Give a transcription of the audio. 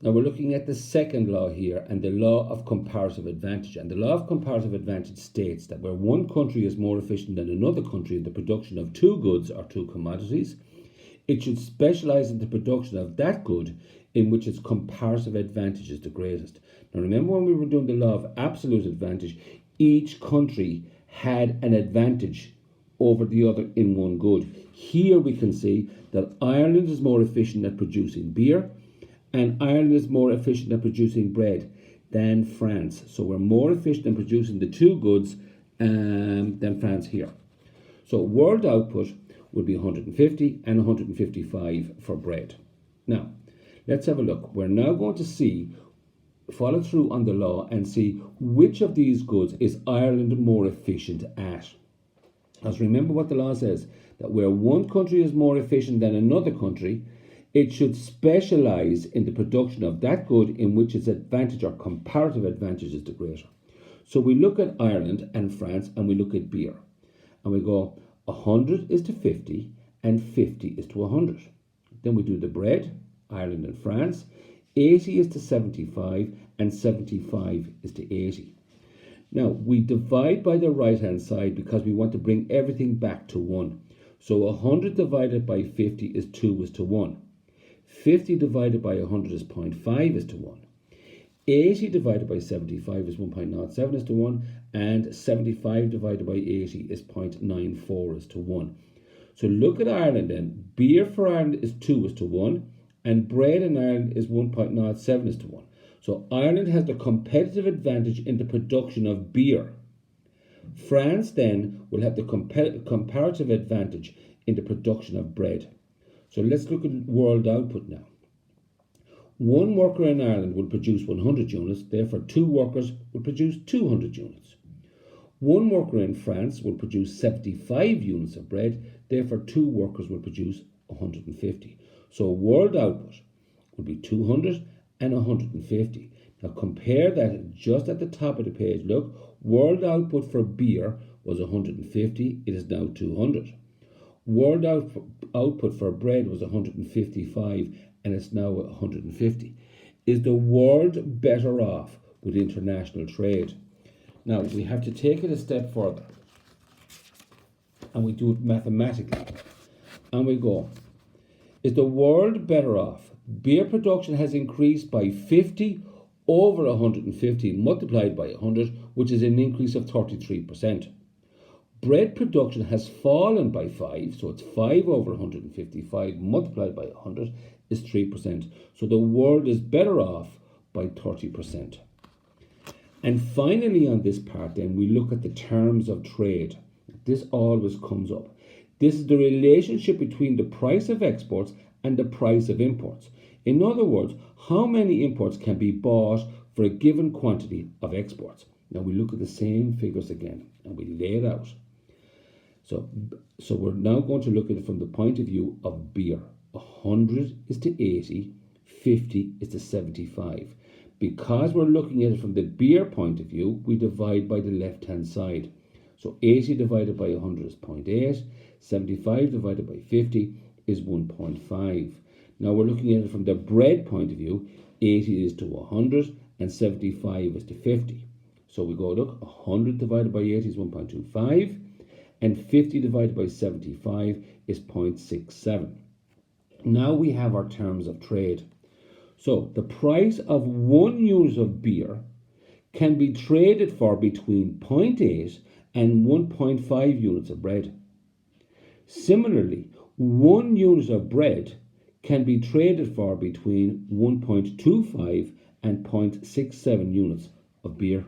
Now we're looking at the second law here, and the law of comparative advantage. And the law of comparative advantage states that where one country is more efficient than another country in the production of two goods or two commodities, it should specialize in the production of that good in which its comparative advantage is the greatest. Now remember, when we were doing the law of absolute advantage, each country had an advantage over the other in one good. Here we can see that Ireland is more efficient at producing beer, and Ireland is more efficient at producing bread than France. So we're more efficient in producing the two goods than France here. So world output would be 150 and 155 for bread. Now, let's have a look. We're now going to follow through on the law and see which of these goods is Ireland more efficient at. As remember what the law says, that where one country is more efficient than another country, it should specialise in the production of that good in which its advantage or comparative advantage is the greater. So we look at Ireland and France, and we look at beer, and we go 100 is to 50 and 50 is to 100. Then we do the bread, Ireland and France, 80 is to 75 and 75 is to 80. Now we divide by the right hand side because we want to bring everything back to 1. So 100 divided by 50 is 2 is to 1. 50 divided by 100 is 0.5 is to 1. 80 divided by 75 is 1.07 is to 1. And 75 divided by 80 is 0.94 is to 1. So look at Ireland then. Beer for Ireland is 2 is to 1. And bread in Ireland is 1.07 is to 1. So Ireland has the competitive advantage in the production of beer. France then will have the comparative advantage in the production of bread. So let's look at world output now. One worker in Ireland will produce 100 units, therefore two workers will produce 200 units. One worker in France will produce 75 units of bread, therefore two workers will produce 150. So world output will be 200 and 150. Now compare that just at the top of the page. Look, world output for beer was 150, it is now 200. World output for bread was 155 and it's now 150. Is the world better off with international trade? Now we have to take it a step further and we do it mathematically. And we go, is the world better off? Beer production has increased by 50 over 150 multiplied by 100, which is an increase of 33%. Bread production has fallen by 5, so it's 5 over 155 multiplied by 100 is 3%. So the world is better off by 30%. And finally on this part then, we look at the terms of trade. This always comes up. This is the relationship between the price of exports and the price of imports. In other words, how many imports can be bought for a given quantity of exports. Now we look at the same figures again and we lay it out. So we're now going to look at it from the point of view of beer. 100 is to 80, 50 is to 75. Because we're looking at it from the beer point of view, we divide by the left hand side. So 80 divided by 100 is 0.8, 75 divided by 50 is 1.5. Now we're looking at it from the bread point of view. 80 is to 100 and 75 is to 50. So we go, look, 100 divided by 80 is 1.25 and 50 divided by 75 is 0.67. Now we have our terms of trade. So the price of 1 unit of beer can be traded for between 0.8 and 1.5 units of bread. Similarly, 1 unit of bread can be traded for between 1.25 and 0.67 units of beer.